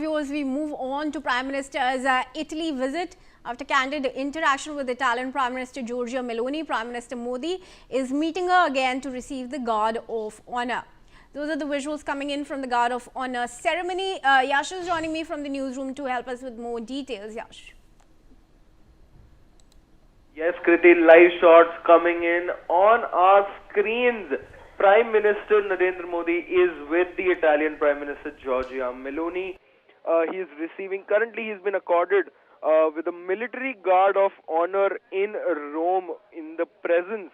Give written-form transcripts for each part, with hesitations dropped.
Viewers, we move on to Prime Minister's Italy visit. After candid interaction with Italian Prime Minister Giorgia Meloni, Prime Minister Modi is meeting her again to receive the Guard of Honor. Those are the visuals coming in from the Guard of Honor ceremony. Yash is joining me from the newsroom to help us with more details. Yash. Yes, Kriti, live shots coming in on our screens. Prime Minister Narendra Modi is with the Italian Prime Minister Giorgia Meloni. Currently he's been accorded with a military guard of honor in Rome in the presence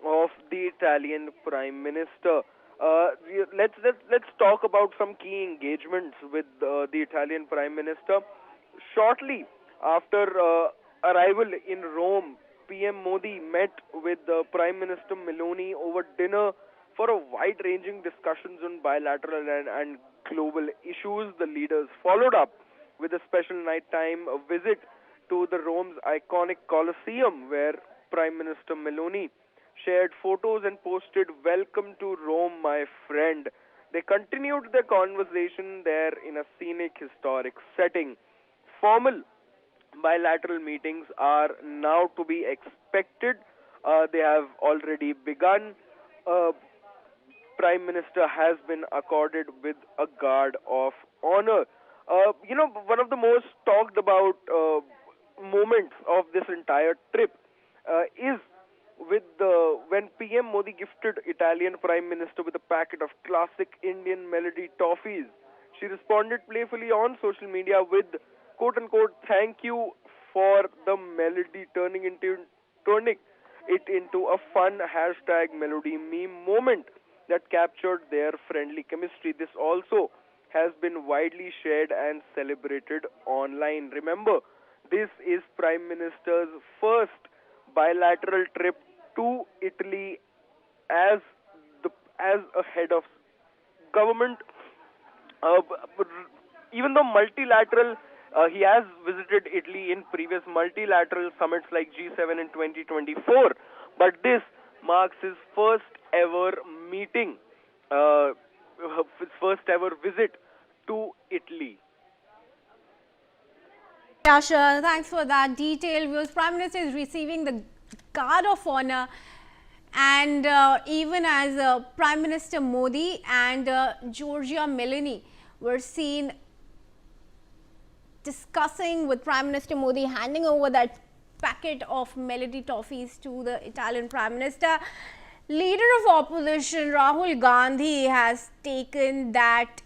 of the Italian Prime Minister. Let's talk about some key engagements with the Italian Prime Minister. Shortly after arrival in Rome, PM Modi met with Prime Minister Meloni over dinner for a wide-ranging discussions on bilateral and global issues. The leaders followed up with a special nighttime visit to the Rome's iconic Colosseum, where Prime Minister Meloni shared photos and posted, "Welcome to Rome, my friend." They continued their conversation there in a scenic, historic setting. Formal bilateral meetings are now to be expected. They have already begun. Prime Minister has been accorded with a guard of honor. One of the most talked about moments of this entire trip is when PM Modi gifted Italian Prime Minister with a packet of classic Indian melody toffees. She responded playfully on social media with quote-unquote, "Thank you for the melody," turning it into a fun hashtag melody meme moment that captured their friendly chemistry. This also has been widely shared and celebrated online. Remember, this is Prime Minister's first bilateral trip to Italy as a head of government. Even though multilateral, he has visited Italy in previous multilateral summits like G7 in 2024, but this marks his first ever meeting, his first ever visit to Italy. Yash, thanks for that detail. Viewers, Prime Minister is receiving the Guard of Honor, and even as Prime Minister Modi and Giorgia Meloni were seen discussing with Prime Minister Modi, handing over that packet of melody toffees to the Italian Prime Minister. Leader of opposition Rahul Gandhi has taken that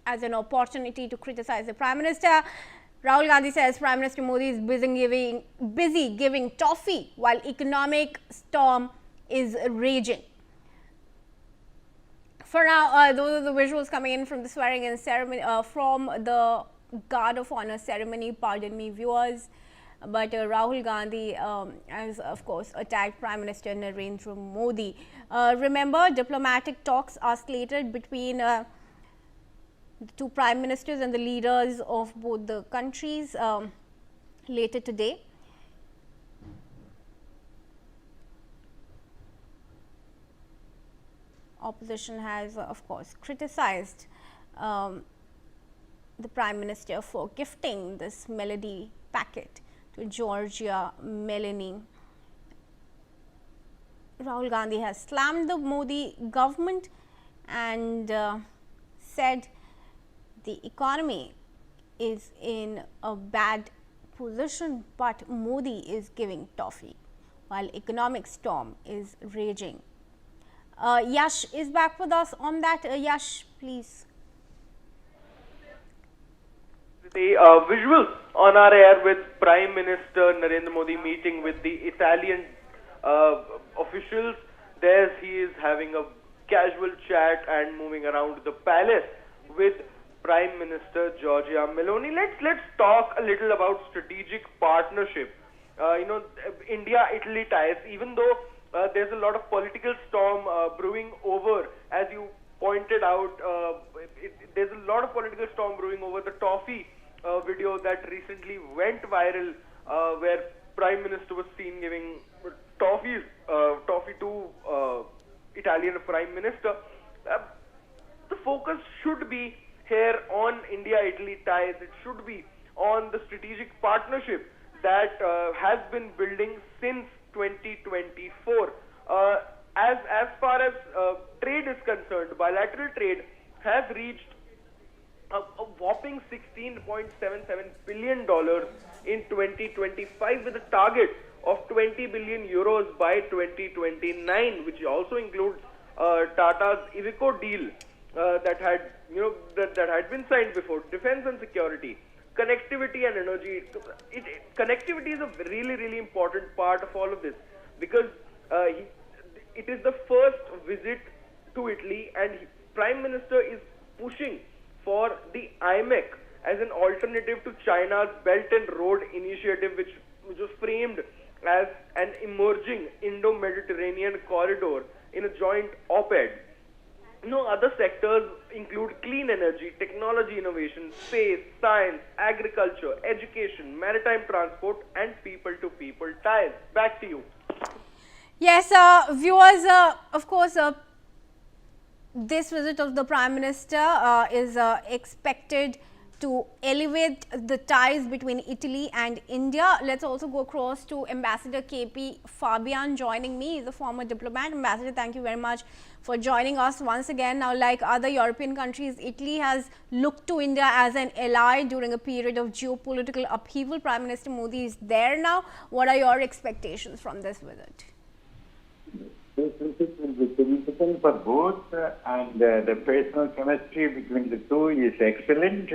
as an opportunity to criticize the Prime Minister. Rahul Gandhi says Prime Minister Modi is busy giving toffee while economic storm is raging. For now, those are the visuals coming in from the swearing-in ceremony, from the Guard of Honor ceremony. Pardon me, viewers. But Rahul Gandhi has, of course, attacked Prime Minister Narendra Modi. Remember, diplomatic talks are slated between the two prime ministers and the leaders of both the countries later today. Opposition has, of course, criticized the Prime Minister for gifting this melody packet to Giorgia Meloni. Rahul Gandhi has slammed the Modi government and said the economy is in a bad position, but Modi is giving toffee while economic storm is raging. Yash is back with us on that. Yash, please. The visuals on our air with Prime Minister Narendra Modi meeting with the Italian officials. There he is having a casual chat and moving around the palace with Prime Minister Giorgia Meloni. Let's talk a little about strategic partnership. India-Italy ties, even though there's a lot of political storm brewing over, as you pointed out, there's a lot of political storm brewing over the toffee video that recently went viral, where Prime Minister was seen giving toffee to Italian Prime Minister. The focus should be here on India-Italy ties. It should be on the strategic partnership that has been building since 2024. As far as trade is concerned, bilateral trade has reached a whopping $16.77 billion in 2025 with a target of 20 billion euros by 2029, which also includes Tata's Iveco deal that had been signed before. Defense and security, connectivity and energy. Connectivity is a really important part of all of this, because it is the first visit to Italy, and Prime Minister is pushing for the IMEC as an alternative to China's Belt and Road Initiative, which was framed as an emerging Indo-Mediterranean corridor in a joint op-ed. Other sectors include clean energy, technology innovation, space, science, agriculture, education, maritime transport, and people-to-people ties. Back to you. Yes, viewers, of course, this visit of the Prime Minister is expected to elevate the ties between Italy and India. Let's also go across to Ambassador KP Fabian joining me. He's a former diplomat. Ambassador, thank you very much for joining us once again. Now, like other European countries, Italy has looked to India as an ally during a period of geopolitical upheaval. Prime Minister Modi is there now. What are your expectations from this visit? This visit will be significant for both, and the personal chemistry between the two is excellent.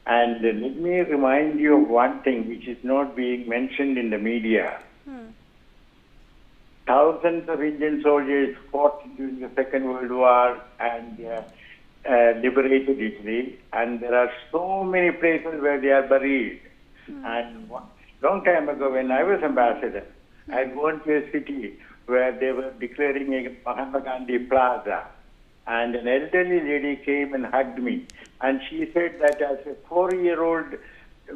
And let me remind you of one thing which is not being mentioned in the media. Thousands of Indian soldiers fought during the Second World War and liberated Italy, and there are so many places where they are buried. And long time ago, when I was ambassador, I had gone to a city where they were declaring a Mahatma Gandhi Plaza, and an elderly lady came and hugged me, and she said that as a 4-year-old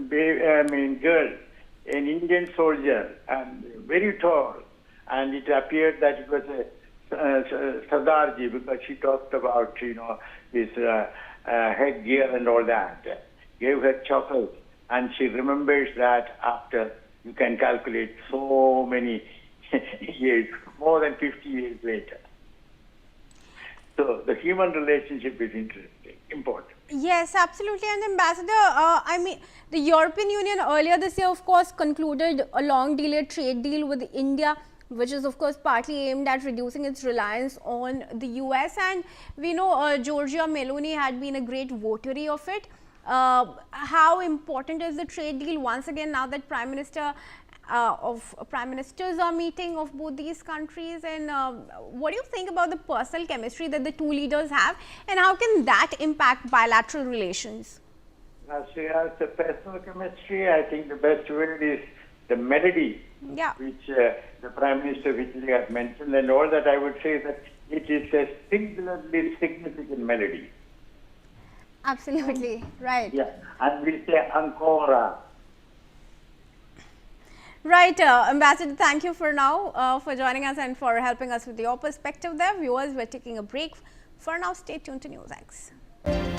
girl, an Indian soldier, and very tall, and it appeared that it was a Sardarji, because she talked about his headgear and all that, gave her chuckles, and she remembers that after, you can calculate, so many years, more than 50 years later. So the human relationship is interesting, important. Yes, absolutely. And Ambassador, I mean, the European Union earlier this year, of course, concluded a long delayed trade deal with India, which is, of course, partly aimed at reducing its reliance on the US. And we know Giorgia Meloni had been a great votary of it. How important is the trade deal once again now that Prime Ministers are meeting of both these countries, and what do you think about the personal chemistry that the two leaders have, and how can that impact bilateral relations? As regards the personal chemistry, I think the best word is the melody, which the Prime Minister of Italy has mentioned, and all that I would say that it is a singularly significant melody. Absolutely, right. Yeah, and we say ancora. Right, Ambassador, thank you for now for joining us and for helping us with your perspective there. Viewers, we're taking a break. For now, stay tuned to NewsX.